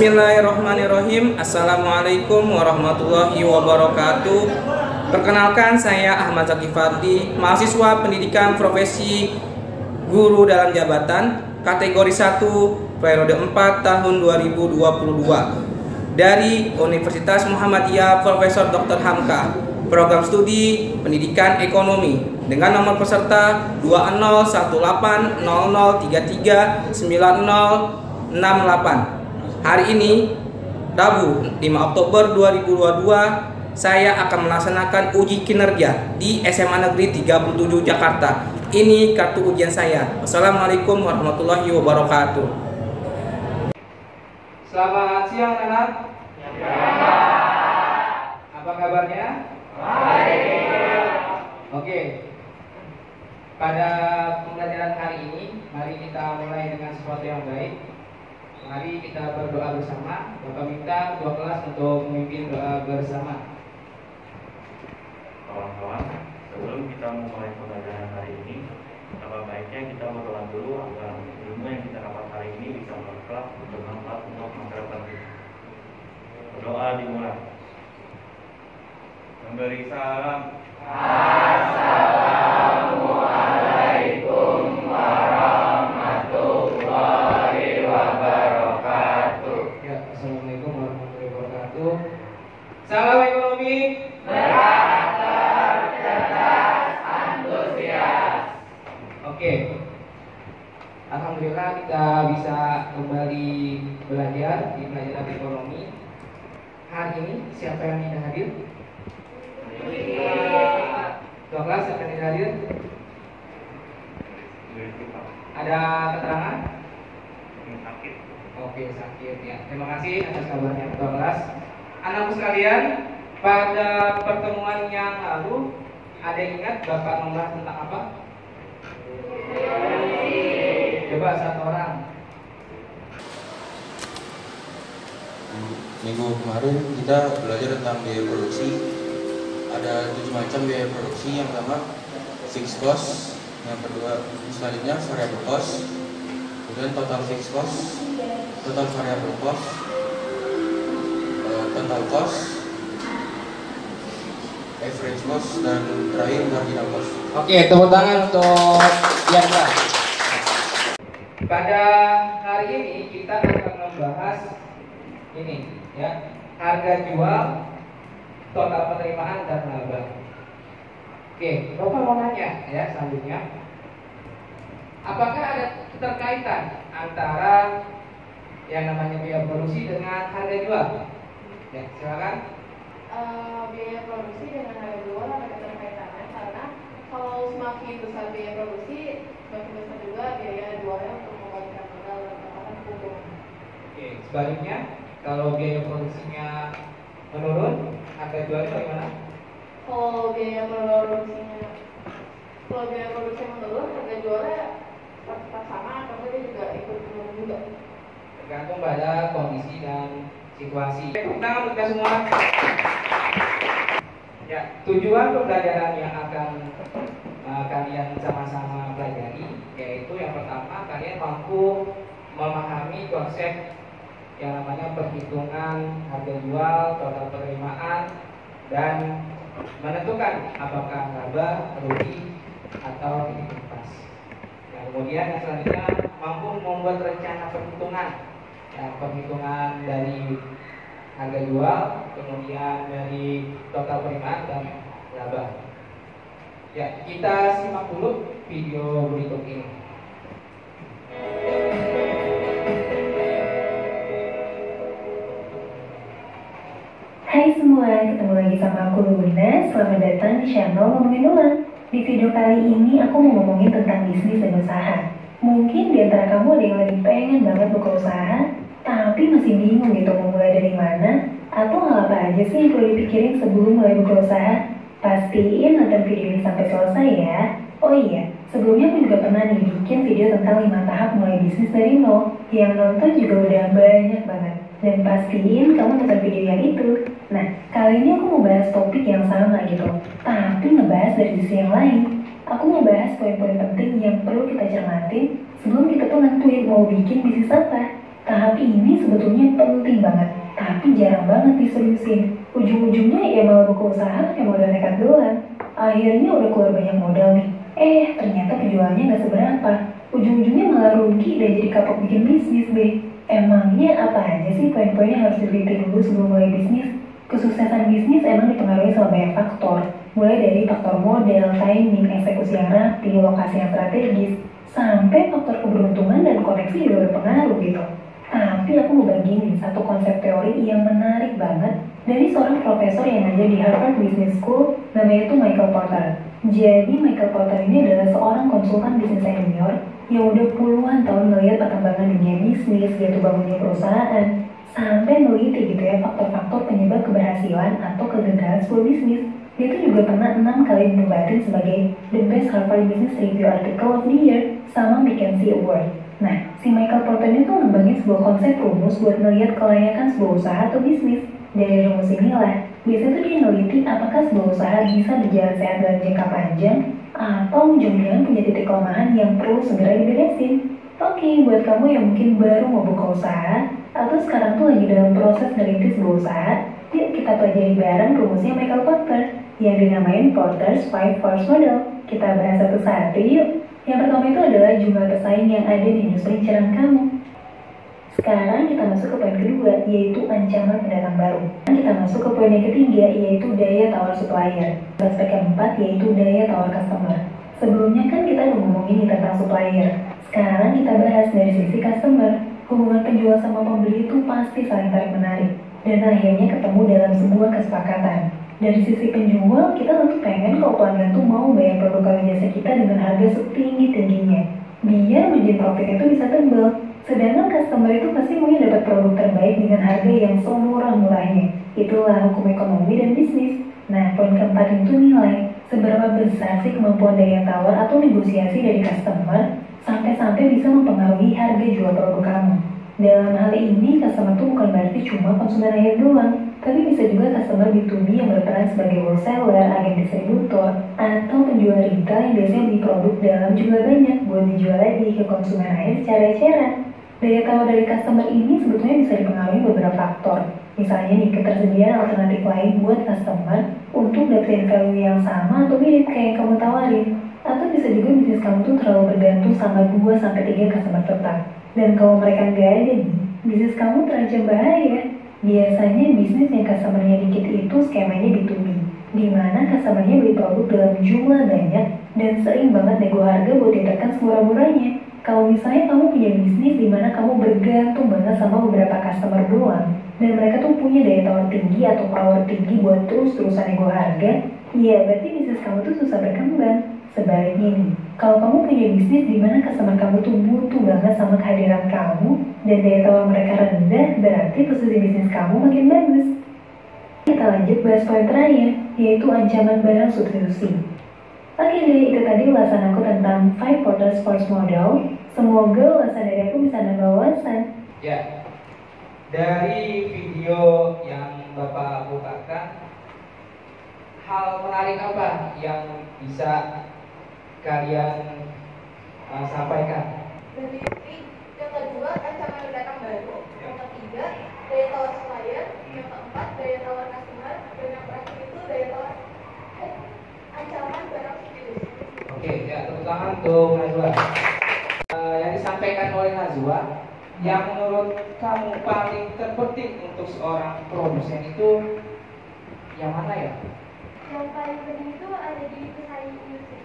Bismillahirrahmanirrahim. Assalamualaikum warahmatullahi wabarakatuh. Perkenalkan, saya Ahmad Zaki Fadli, mahasiswa pendidikan profesi guru dalam jabatan kategori 1 periode 4 tahun 2022 dari Universitas Muhammadiyah Profesor Dr. Hamka, program studi pendidikan ekonomi dengan nomor peserta 201100339068. Hari ini, Rabu 5 Oktober 2022, saya akan melaksanakan uji kinerja di SMA Negeri 37 Jakarta. Ini kartu ujian saya. Wassalamualaikum warahmatullahi wabarakatuh. Selamat siang anak. Apa kabarnya? Baik. Oke. Pada pembelajaran hari ini, mari kita mulai dengan sesuatu yang baik. Mari kita berdoa bersama. Bapak minta ketua kelas untuk memimpin doa bersama. Kawan-kawan, sebelum kita memulai pembelajaran hari ini, alangkah baiknya kita berdoa dulu agar ilmu yang kita dapat hari ini bisa berkelak bermanfaat untuk masyarakat kita. Berdoa dimulai. Memberi salam. Assalamualaikum warahmatullahi wabarakatuh. Ya, assalamualaikum warahmatullahi wabarakatuh. Salam ekonomi. Oke, alhamdulillah kita bisa kembali belajar di pelajaran ekonomi. Hari ini siapa yang tidak hadir? Ketua kelas siapa yang tidak hadir? Ada keterangan? Sakit. Oke, sakit ya. Terima kasih atas kabarnya ketua kelas. Anakku sekalian, pada pertemuan yang lalu ada yang ingat Bapak membahas tentang apa? Coba satu orang. Minggu kemarin kita belajar tentang biaya produksi. Ada 7 macam biaya produksi. Yang pertama fixed cost, yang kedua selanjutnya variable cost, kemudian total fixed cost, total variable cost, total cost, average cost, dan terakhir marginal cost. Oke, tepuk tangan untuk Yandra. Pada hari ini kita akan membahas ini ya, harga jual, total penerimaan dan laba. Oke, Bapak mau nanya ya selanjutnya. Apakah ada keterkaitan antara yang namanya biaya produksi dengan harga jual? Ya, silakan. Biaya produksi dengan harga jual ada keterkaitannya karena kalau semakin besar biaya produksi, semakin besar juga biaya jualnya untuk mengembalikan modal dan mendapatkan keuntungan. Oke, sebaliknya kalau biaya produksinya menurun, harga jualnya bagaimana? Kalau biaya produksi menurun, harga jualnya tetap sama atau dia juga ikut menurun juga. Tergantung pada kondisi dan situasi. Tangan untuk kita semua. Ya, tujuan pembelajaran yang akan kalian sama-sama pelajari yaitu yang pertama, kalian mampu memahami konsep yang namanya perhitungan harga jual, total penerimaan, dan menentukan apakah laba, rugi, atau titik lepas. Nah, kemudian yang selanjutnya mampu membuat rencana perhitungan, ya, perhitungan dari harga jual, kemudian dari total penerimaan dan laba. Ya, kita simak dulu video berikut ini. Hai semua, ketemu lagi sama aku Luna. Selamat datang di channel Ngomongin Ulang. Di video kali ini aku mau ngomongin tentang bisnis dan usaha. Mungkin di antara kamu ada yang lagi pengen banget buka usaha, tapi masih bingung gitu mau mulai dari mana, atau hal apa aja sih yang perlu dipikirin sebelum mulai buka usaha. Pastiin nonton video ini sampai selesai ya. Oh iya, sebelumnya aku juga pernah nih bikin video tentang 5 tahap mulai bisnis dari nol. Yang nonton juga udah banyak banget. Dan pastiin kamu nonton video yang itu. Nah, kali ini aku mau bahas topik yang sama gitu, tapi ngebahas dari sisi yang lain. Aku mau bahas poin-poin penting yang perlu kita cermatin sebelum kita tuh nentuin mau bikin bisnis apa. Tahap ini sebetulnya penting banget, tapi jarang banget diseriusin. Ujung-ujungnya ya malah buka usaha pakai modal nekat doang. Akhirnya udah keluar banyak modal nih. Ternyata penjualannya nggak seberapa. Ujung-ujungnya malah rugi dan jadi kapok bikin bisnis deh. Emangnya apa aja sih poin-poin yang harus diteliti dulu sebelum mulai bisnis? Kesuksesan bisnis emang dipengaruhi sama banyak faktor. Mulai dari faktor modal, timing, eksekusi yang rapi, lokasi yang strategis, sampai faktor keberuntungan dan koneksi juga berpengaruh gitu. Tapi aku mau bagiin satu konsep teori yang menarik banget dari seorang profesor yang ngajar di Harvard Business School, namanya itu Michael Porter. Jadi Michael Porter ini adalah seorang konsultan bisnis senior yang udah puluhan tahun melihat perkembangan dunia bisnis, yaitu bangunnya perusahaan, sampai meneliti gitu ya faktor-faktor penyebab keberhasilan atau kegagalan sebuah bisnis. Dia tuh juga pernah 6 kali dinobatin sebagai The Best Harvard Business Review Article of the Year sama McKinsey Award. Nah, si Michael Porter ini tuh ngembangin sebuah konsep rumus buat melihat kelayakan sebuah usaha atau bisnis. Dari rumus inilah, biasanya tuh dia neliti apakah sebuah usaha bisa berjalan sehat dalam jangka panjang atau jangan-jangan punya titik kelemahan yang perlu segera diberesin. Oke, buat kamu yang mungkin baru mau buka usaha atau sekarang tuh lagi dalam proses merintis sebuah usaha, yuk kita pelajari bareng rumusnya Michael Porter yang dinamain Porter's 5 Force Model. Kita bahas satu-satu yuk. Yang pertama itu adalah jumlah pesaing yang ada di industri inceran kamu. Sekarang kita masuk ke poin kedua, yaitu ancaman pendatang baru. Kita masuk ke poin yang ketiga, yaitu daya tawar supplier. Aspek keempat, yaitu daya tawar customer. Sebelumnya kan kita udah ngomongin tentang supplier. Sekarang kita bahas dari sisi customer. Hubungan penjual sama pembeli itu pasti saling tarik-menarik, dan akhirnya ketemu dalam sebuah kesepakatan. Dari sisi penjual, kita tentu pengen kalau pelanggan tuh mau bayar produk atau jasa kita dengan harga setinggi-tingginya, biar margin profit itu bisa tebal. Sedangkan customer itu pasti maunya dapat produk terbaik dengan harga yang semurah-murahnya. Itulah hukum ekonomi dan bisnis. Nah, poin keempat itu nilai. Seberapa besar sih kemampuan daya tawar atau negosiasi dari customer sampai-sampai bisa mempengaruhi harga jual produk kamu. Dalam hal ini, customer itu bukan berarti cuma konsumen akhir doang, tapi bisa juga customer B2B yang berperan sebagai wholesaler, agen distributor, atau penjual retail yang biasanya beli produk dalam jumlah banyak buat dijual lagi ke konsumen akhir secara eceran. Daya tawar dari customer ini sebetulnya bisa dipengaruhi beberapa faktor. Misalnya nih, ketersediaan alternatif lain buat customer untuk dapetin value yang sama atau mirip kayak yang kamu tawarin. Atau bisa juga bisnis kamu tuh terlalu bergantung sama 2-3 customer tetap. Dan kalau mereka nggak ada nih, bisnis kamu terancam bahaya. Biasanya bisnis yang customernya dikit itu skemanya B2B, di mana customernya beli produk dalam jumlah banyak dan sering banget nego harga buat ditekan semurah-murahnya. Kalau misalnya kamu punya bisnis di mana kamu bergantung banget sama beberapa customer doang, dan mereka tuh punya daya tawar tinggi atau power tinggi buat terus-terusan nego harga, ya berarti bisnis kamu tuh susah berkembang. Sebaliknya nih, kalau kamu punya bisnis di mana customer kamu tuh butuh banget sama kehadiran kamu dan daya tawar mereka rendah, berarti posisi bisnis kamu makin bagus. Kita lanjut bahas poin terakhir, yaitu ancaman barang substitusi. Oke deh, itu tadi ulasan aku tentang 5 Porter's Force Model. Semoga ulasan dari aku bisa nambah wawasan. Ya, dari video yang Bapak bukakan, hal menarik apa yang bisa kalian sampaikan? Dari yang kedua, ancaman pendatang baru. Yang ketiga, daya tawar supplier. Yang keempat, daya tawar customer. Dan yang terakhir itu daya tawar ancaman barang substitusi. Oke, ya tepuk tangan untuk Najwa. Yang disampaikan oleh Najwa, yang menurut kamu paling terpenting untuk seorang produsen itu yang mana ya? Yang paling penting itu ada di pesaing industri.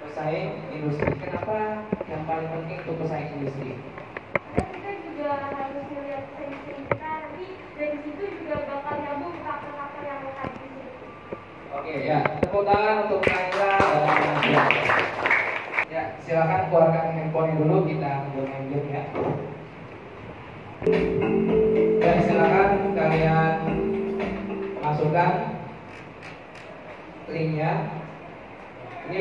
Pesaing industri. Kenapa yang paling penting untuk pesaing industri? Karena kita juga harus melihat pesaing industri kita, tapi dari situ juga bakal nyambung faktor-faktor yang tadi disebut. Oke, ya tepuk tangan untuk Najwa dan Najwa. Ya, silakan keluarkan handphone dulu, kita buat main game ya. Dan silakan kalian masukkan linknya. Ini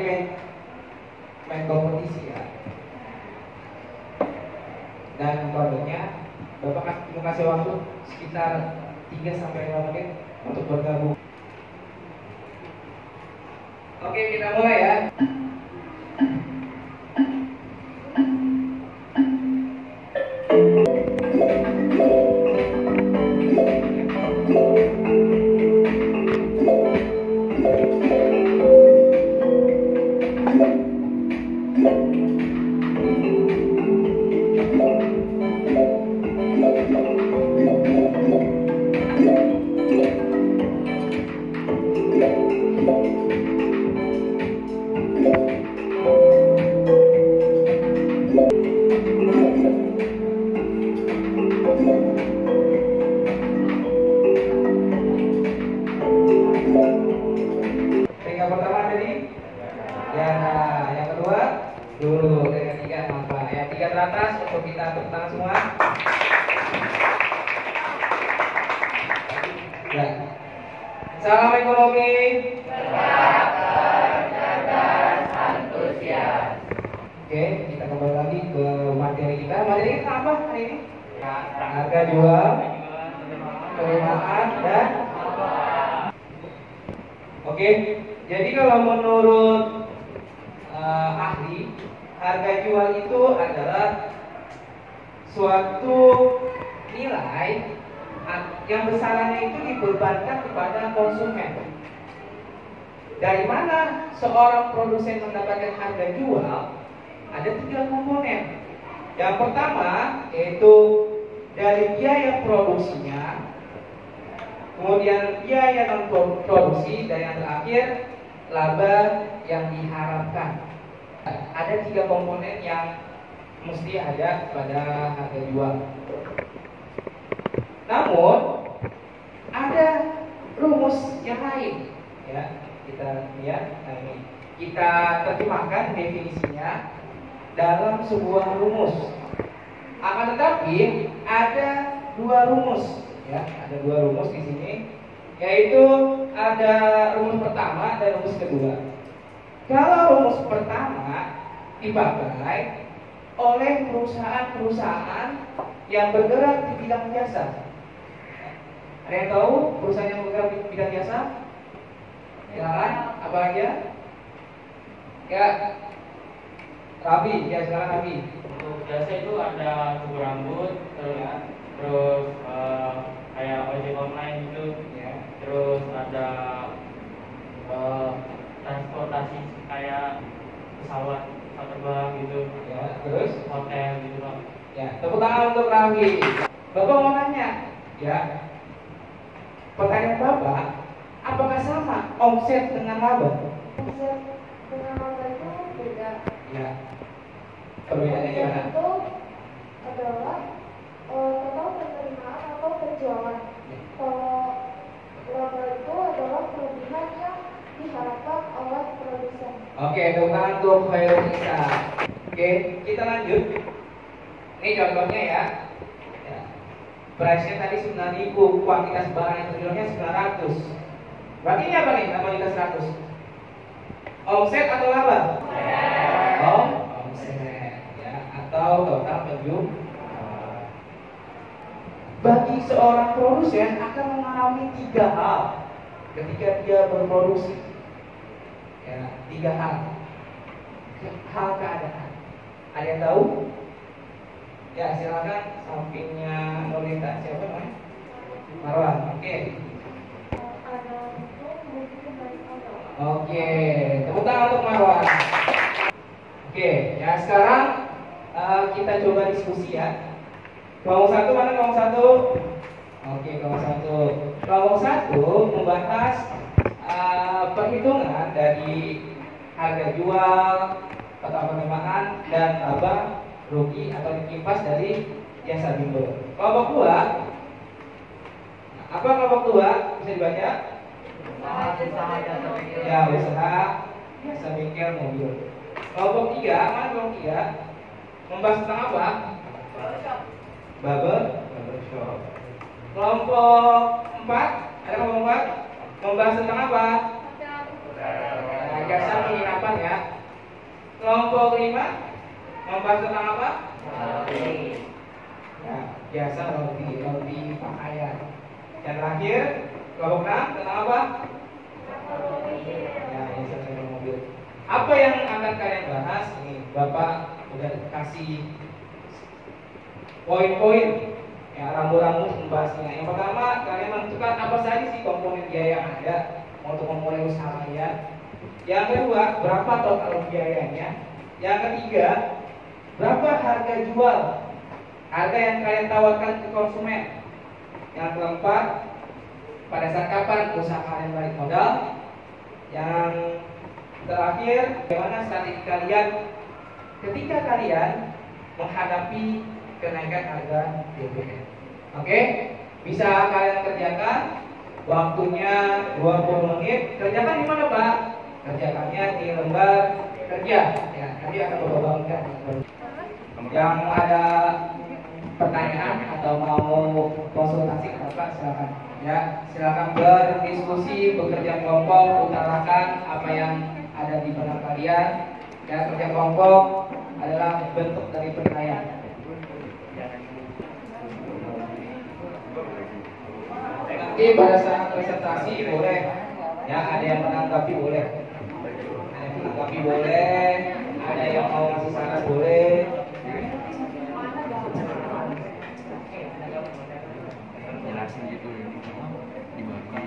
main kompetisi ya. Dan kodenya Bapak mau kasih waktu sekitar 3-5 menit untuk bergabung. Oke, kita mulai ya. teratas untuk kita tepuk tangan semua. Ya. Salam ekonomi. Oke, kita kembali lagi ke materi kita. Materi kita apa hari ini? Harga jual, penerimaan, dan oke. Jadi kalau menurut ahli, harga jual itu adalah suatu nilai yang besarannya itu dibebankan kepada konsumen. Dari mana seorang produsen mendapatkan harga jual? Ada 3 komponen. Yang pertama yaitu dari biaya produksinya, kemudian biaya non produksi, dan yang terakhir laba yang diharapkan. Ada 3 komponen yang mesti ada pada harga jual. Namun ada rumus yang lain, ya. Kita lihat, nah ini kita terjemahkan definisinya dalam sebuah rumus. Akan tetapi ada 2 rumus, ya. Ada 2 rumus di sini, yaitu ada rumus pertama dan rumus kedua. Kalau rumus pertama dipakai oleh perusahaan-perusahaan yang bergerak di bidang jasa. Ada yang tahu perusahaan yang bergerak di bidang jasa? Silakan, apa aja? Ya, Rabi, ya silakan Rabi. Untuk jasa itu ada cukur rambut, terus kayak ojek online gitu, Ya. terus ada transportasi kayak pesawat terbang gitu, Ya, terus? hotel gitu loh. Ya, tepuk tangan untuk Rabi. Bapak mau nanya, ya. Pertanyaan Bapak, apakah sama omset dengan laba? Omset dengan laba itu beda. Ya. Perbedaannya gimana? Itu adalah total penerimaan atau penjualan. Kalau laba itu adalah kelebihan yang diharapkan oleh produsen. Oke, tepuk tangan untuk Khairul Isa. Oke, kita lanjut. Ini contohnya ya. Price-nya tadi 9.000, kuantitas barang yang terjualnya 900. Berarti ini apa nih kuantitas 100? Omset atau laba? Omset, ya, atau total penjualan. Bagi seorang produsen akan mengalami 3 hal ketika dia berproduksi. Ya, 3 hal. Hal keadaan. Ada yang tahu? Ya, silakan sampingnya Nolita, siapa namanya? Marwan. Oke. Ada itu mungkin dari awal. Oke, tepuk tangan untuk Marwan. Oke, ya sekarang kita coba diskusi ya. Kelompok 1 mana kelompok 1? Oke, kelompok 1. Kelompok 1 membahas perhitungan dari harga jual, total penerimaan, dan laba rugi atau dikipas dari jasa bimbel. Kelompok 2, apa kelompok 2? Bisa dibaca? Ya, usaha jasa bengkel mobil. Kelompok 3, mana kelompok 3? Membahas tentang apa? Barbershop. Kelompok 4, ada kelompok 4? Membahas tentang apa? Jasa penginapan ya. Kelompok 5 membahas tentang apa? Ya, jasa roti pakaian. Yang terakhir, kelompok 6 tentang apa? Ya, jasa mobil. Apa yang akan kalian bahas? Ini Bapak udah kasih poin-poin ya, rambu-rambu membahasnya. Yang pertama, kalian menentukan apa saja sih komponen biaya yang ada untuk memulai usaha kalian. Yang kedua, berapa total biayanya? Yang ketiga, berapa harga jual? Harga yang kalian tawarkan ke konsumen. Yang keempat, pada saat kapan usaha kalian balik modal? Yang terakhir, bagaimana strategi kalian ketika kalian menghadapi kenaikan harga BBM? Oke, bisa kalian kerjakan. Waktunya 20 menit. Kerjakan di mana, Pak? Kerjakannya di lembar kerja. Ya, nanti akan Bapak bagikan. Yang ada pertanyaan atau mau konsultasi ke Bapak silakan. Ya, silakan berdiskusi, bekerja kelompok, utarakan apa yang ada di benak kalian. Ya, kerja kelompok adalah bentuk dari penilaian. Nanti pada saat presentasi boleh, ya ada yang menanggapi boleh, ada yang menanggapi boleh, ada yang mau ngasih saran boleh. Jelasin gitu dibagi.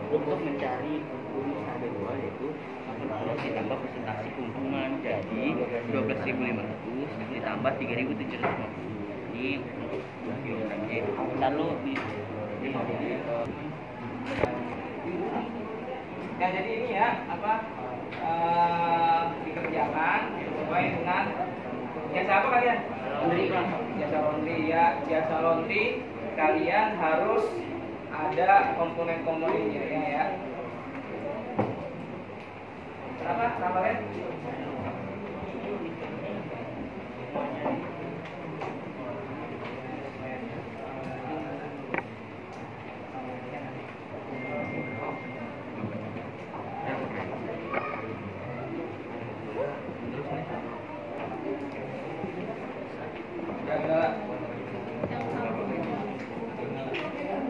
Untuk mencari rumus A2 yaitu harus ditambah presentasi keuntungan, jadi 12.500 ditambah 3.750. Ini untuk 2 kilogram Y. Lalu Ya, jadi ini ya apa dikerjakan sesuai dengan jasa apa kalian? Jasa laundry ya, jasa laundry kalian harus ada komponen-komponennya ya. Kenapa? Kenapa Ren?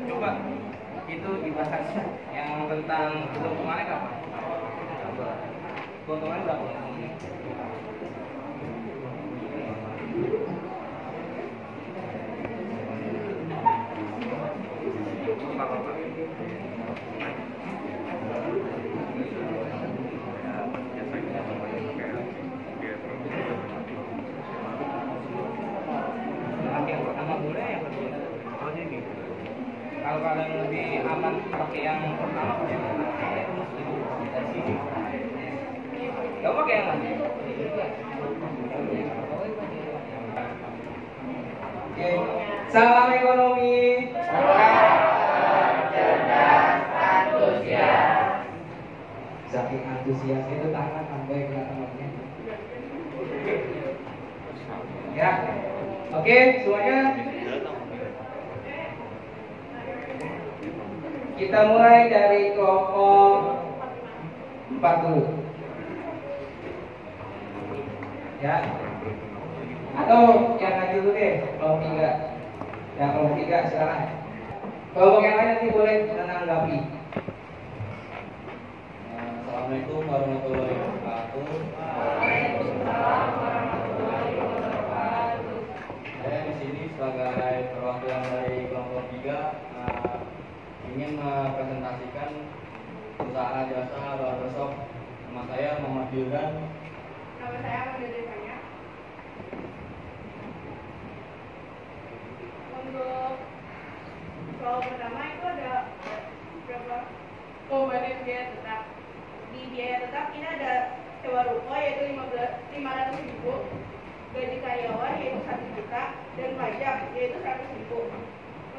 Coba itu dibahas yang tentang keuntungannya apa? Keuntungannya berapa? Yang pertama boleh, yang kedua. Kalau kalian lebih aman pakai yang pertama, dari sini. Gak pakai yang mana? Oke. Salam ekonomi. Cerdas, antusias. Saking antusias itu tangan sampai ke temannya. Ya. Oke, semuanya. Kita mulai dari kelompok 4 dulu. Ya. Atau yang ngaji dulu deh, kelompok 3. Ya, kelompok 3 silakan. Kelompok yang lain nanti boleh menanggapi. Assalamualaikum warahmatullahi wabarakatuh. Saya di sini sebagai perwakilan dari kelompok 3 ingin mempresentasikan usaha jasa barbershop. Nama saya Muhammad Yildan. Nama saya Mandiri. Untuk kalau pertama itu ada berapa komponen biaya tetap. Di biaya tetap ini ada sewa ruko yaitu 500.000, gaji karyawan yaitu 1 juta, dan pajak yaitu 100.000.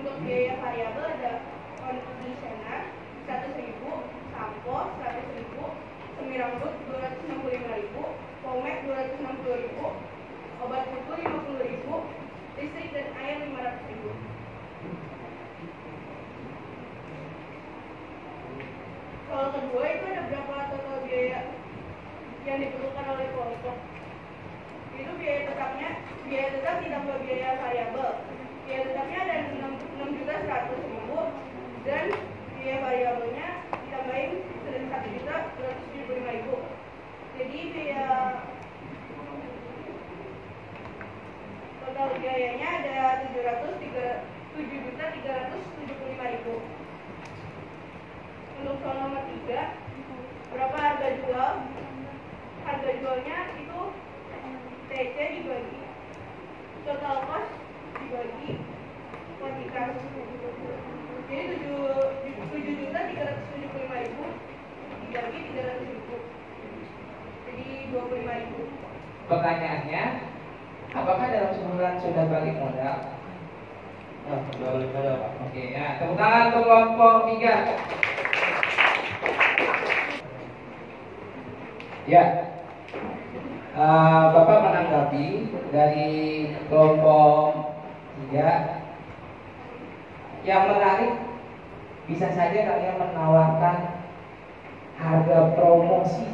Untuk biaya variabel ada conditioner 100.000, sampo 100.000, semi rambut 265.000, pomade 260.000, obat kuku 50.000, listrik dan air 500.000. Kalau kedua itu ada berapa total biaya yang diperlukan oleh kelompok. Itu biaya tetap ditambah biaya variabel. Biaya tetapnya ada 6.100.000 dan biaya variabelnya ditambahin 1.275.000. Jadi biaya total biayanya ada 7.375.000. Untuk soal nomor 3, berapa harga jual? Harga jualnya itu TC dibagi total cost dibagi kuantitas. Jadi 7.375.000 dibagi 300.000. Jadi 25.000. Pertanyaannya, apakah dalam sebulan sudah balik modal? Sudah balik modal, Pak. Oke, ya, tepuk tangan untuk kelompok 3. Ya, Bapak menanggapi dari kelompok 3 yang menarik, bisa saja kalian menawarkan harga promosi.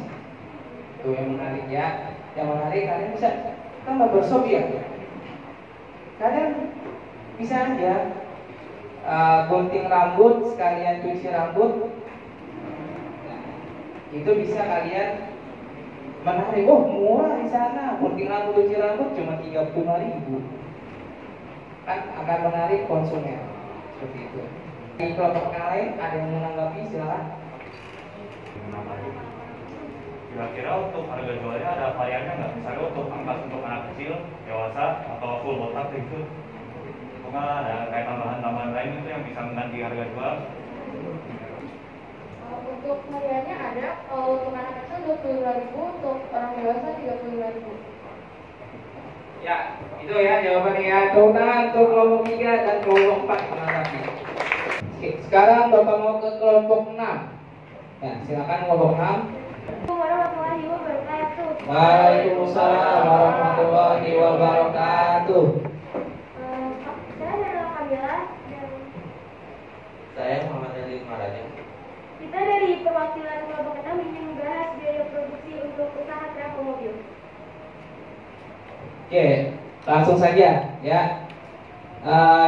Itu yang menarik ya. Yang menarik kalian bisa, kan barbershop ya. Kalian bisa aja gunting rambut sekalian cuci rambut. Nah, itu bisa kalian menarik. Oh, murah di sana. Gunting rambut cuci rambut cuma 35.000. Kan akan menarik konsumen. Seperti itu. Di kelompok yang lain ada yang menanggapi, silakan. Kira-kira untuk harga jualnya ada variannya nggak? Misalnya untuk angkas untuk anak kecil, dewasa, atau full botak gitu? Apakah ada kayak tambahan-tambahan lain itu yang bisa mengganti harga jual? Untuk variannya ada, kalau untuk anak kecil 25.000, untuk orang dewasa 35.000. Ya, itu ya jawabannya ya. Tepuk tangan untuk kelompok 3 dan kelompok 4 menanggapi. Oke, sekarang Bapak mau ke kelompok 6. Ya, silakan kelompok 6. Assalamualaikum warahmatullahi wabarakatuh. Waalaikumsalam warahmatullahi wabarakatuh. Saya adalah Kamila dan Saya Muhammad Ali Marani. kita dari perwakilan kelompok 6 ingin membahas biaya produksi untuk usaha travel mobil. Oke, langsung saja ya.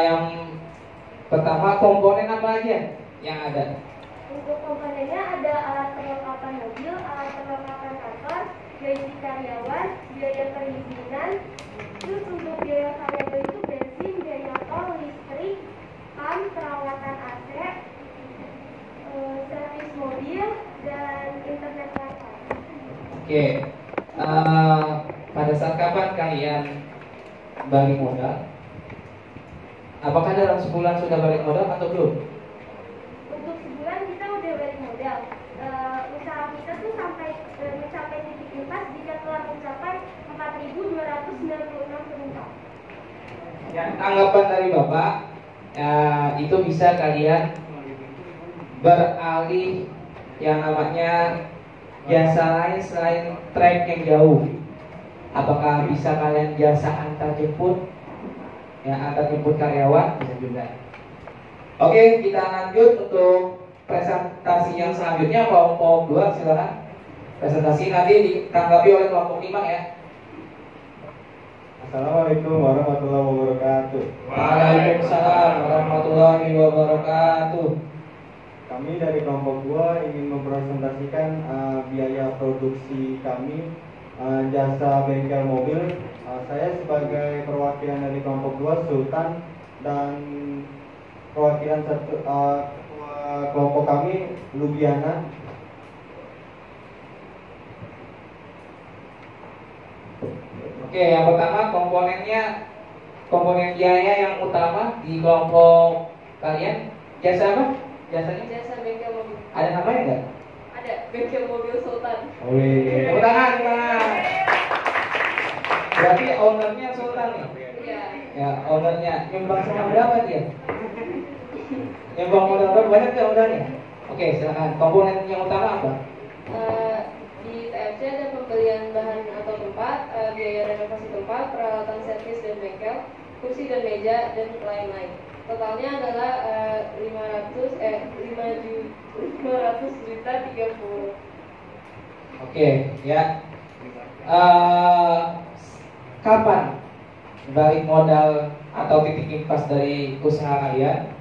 Yang pertama, komponen apa aja yang ada? Untuk komponennya ada alat perlengkapan mobil, alat perlengkapan kantor, gaji karyawan, biaya perizinan. Terus untuk biaya variabel itu bensin, biaya tol, listrik, PAM, perawatan AC, servis mobil, dan internet wifi. Oke, pada saat kapan kalian balik modal? Apakah dalam sebulan sudah balik modal atau belum? Untuk sebulan kita udah balik modal. Usaha kita tuh sampai mencapai titik impas jika telah mencapai 4.296 penumpang. Ya, tanggapan dari Bapak, itu bisa kalian beralih yang namanya jasa lain selain trek yang jauh. Apakah bisa kalian jasa antar jemput? Ya, antar jemput karyawan bisa juga. Oke, kita lanjut untuk presentasi yang selanjutnya. Kelompok 2 silakan. Presentasi nanti ditanggapi oleh kelompok 5 ya. Assalamualaikum warahmatullahi wabarakatuh. Waalaikumsalam warahmatullahi wabarakatuh. Kami dari kelompok 2 ingin mempresentasikan biaya produksi kami jasa bengkel mobil. Saya sebagai perwakilan dari kelompok 2 Sultan dan perwakilan ketua kelompok kami Lubiana. Oke, yang pertama komponen biaya yang utama di kelompok kalian jasa apa? Jasanya? Jasa bengkel mobil. Ada namanya nggak? Ada bengkel mobil Sultan. Wih, tepuk tangan, Berarti ownernya Sultan nih? Iya. Ya, ownernya. Nyumbang sama berapa dia? Nyumbang modal berapa? Banyak nggak modalnya? Oke, silakan. Komponen yang utama apa? Di TFC ada pembelian bahan atau tempat, biaya renovasi tempat, peralatan servis dan bengkel, kursi dan meja, dan lain-lain. Totalnya adalah 500 juta 30. Oke, ya. Kapan balik modal atau titik impas dari usaha kalian?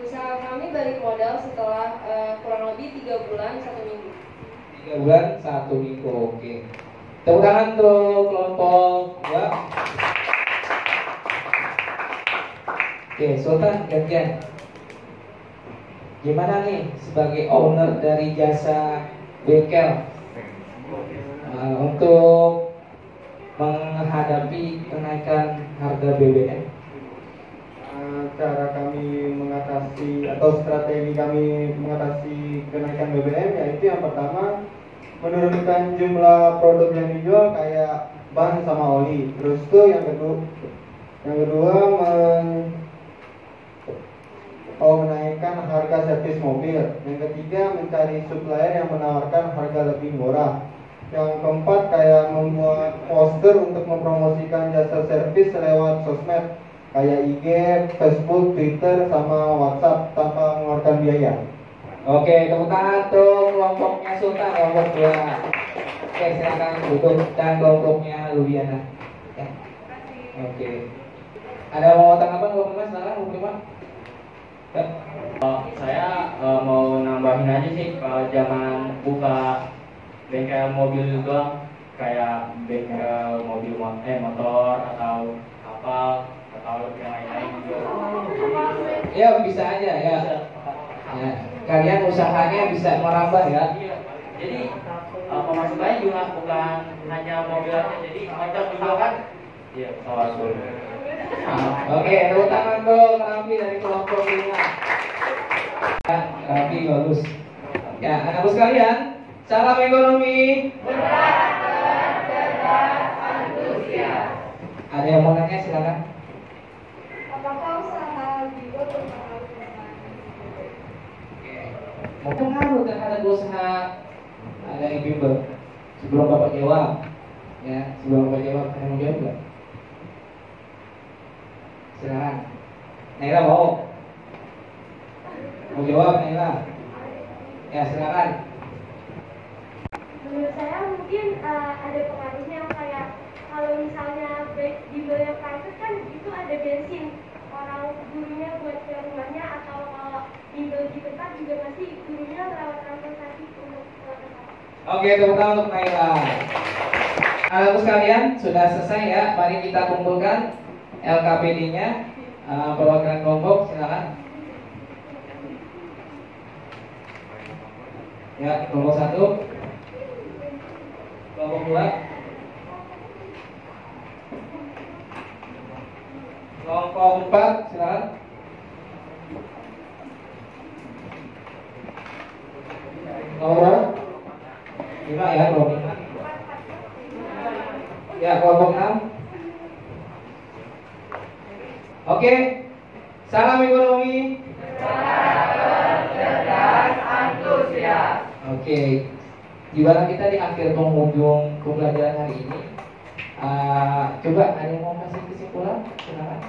Usaha kami balik modal setelah kurang lebih 3 bulan 1 minggu. 3 bulan 1 minggu. Oke. Tepuk tangan untuk kelompok 2. Oke, Sultan gantian. Gimana nih sebagai owner dari jasa bengkel untuk menghadapi kenaikan harga BBM? Cara kami mengatasi atau strategi kami mengatasi kenaikan BBM yaitu yang pertama menurunkan jumlah produk yang dijual kayak ban sama oli. Terus tuh yang kedua menaikkan harga servis mobil. Yang ketiga mencari supplier yang menawarkan harga lebih murah. Yang keempat kayak membuat poster untuk mempromosikan jasa servis lewat sosmed kayak IG, Facebook, Twitter, sama WhatsApp tanpa mengeluarkan biaya. Oke, tepuk tangan untuk kelompoknya Sultan, kelompok 2. Oke, silakan duduk, dan kelompoknya Lubiana. Ya. Oke. Ada mau tanggapan kelompok 5? Silakan kelompok 5. Saya mau nambahin aja sih, kalau zaman buka bengkel mobil doang, kayak bengkel mobil motor atau kapal atau yang lain-lain juga. Ya bisa aja ya. Ya. Kalian usahanya bisa merambah ya. Jadi pemasukannya juga bukan hanya mobil aja, jadi motor juga kan. Iya, soal. Oke, tepuk tangan dong Raffi dari kelompok 5. Ya, Raffi bagus. Ya, anak-anak sekalian, salam ekonomi. Ada yang mau nanya silakan. Apakah usaha Bigo berpengaruh dengan Mau pengaruh terhadap usaha dari bimbel? Sebelum Bapak jawab, ya, sebelum Bapak jawab, ada mau jawab nggak? Silakan. Naila mau jawab Naila? Ya silakan. menurut saya mungkin ada pengaruhnya kayak kalau misalnya bimbel yang private kan itu ada bensin orang gurunya buat ke rumahnya, atau kalau bimbel di tempat juga pasti gurunya lewat transportasi untuk ke tempat. Oke, tepuk tangan untuk Naila. Anak-anak sekalian, sudah selesai ya. Mari kita kumpulkan LKPD-nya. Perwakilan kelompok, silakan. Ya, kelompok 1, kelompok 2, kelompok 4, silakan. Kelompok 5 ya, kelompok 5. Ya, kelompok 6. Oke, salam ekonomi. Cerdas, antusias. Oke, gimana kita di akhir penghujung pembelajaran hari ini? Coba ada yang mau kasih kesimpulan? Silakan.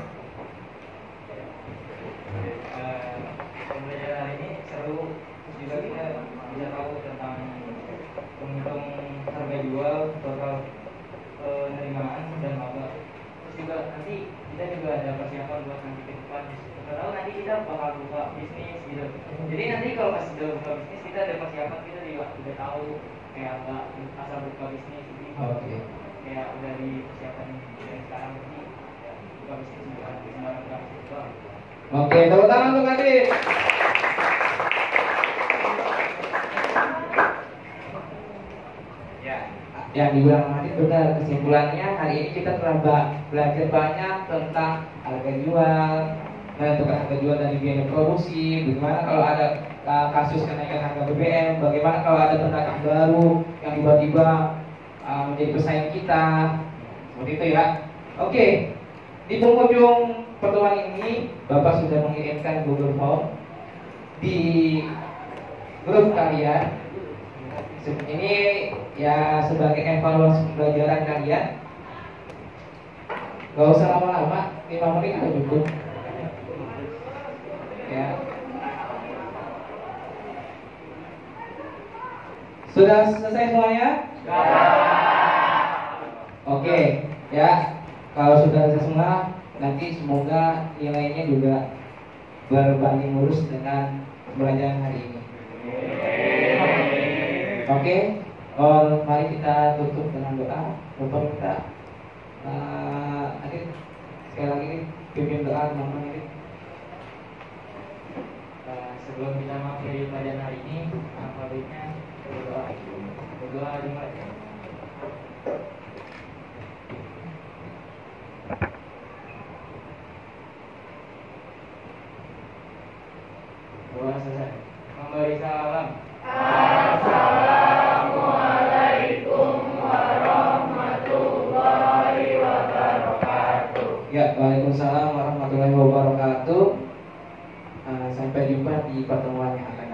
Pembelajaran hari ini seru, juga kita bisa tahu tentang penghitung harga jual, total penerimaan dan laba. Terus juga nanti kita juga ada persiapan buat nanti ke depan. Kalau nanti kita bakal buka bisnis gitu. Jadi nanti kalau pas sudah buka bisnis kita ada persiapan, kita juga udah tahu kayak nggak asal buka bisnis ini. Oke. Kayak udah dipersiapkan dari sekarang, jadi ya, buka bisnis bukan sembarang buka bisnis doang. Oke, tepuk tangan untuk Adit. Ya, yang dibilang Adit benar. Kesimpulannya hari ini kita telah belajar banyak tentang harga jual, menentukan harga jual dari biaya produksi. Bagaimana kalau ada kasus kenaikan harga BBM? Bagaimana kalau ada pendatang baru yang tiba-tiba menjadi pesaing kita? Seperti itu ya. Oke, di penghujung pertemuan ini Bapak sudah mengirimkan Google Form di grup kalian. Ini ya sebagai evaluasi pembelajaran kalian. Gak usah lama-lama, 5 menit udah cukup. Ya. Sudah selesai semuanya? Oke, ya. Kalau sudah selesai semua, nanti semoga nilainya juga berbanding lurus dengan pembelajaran hari ini. Oke, mari kita tutup dengan doa. Bapak minta Adit sekali lagi pimpin doa teman-teman ini. Sebelum kita mengakhiri pelajaran hari ini, baiknya berdoa dimulai. Doa selesai. Memberi salam. Assalamualaikum. Ya, waalaikumsalam warahmatullahi wabarakatuh. Sampai jumpa di pertemuan yang akan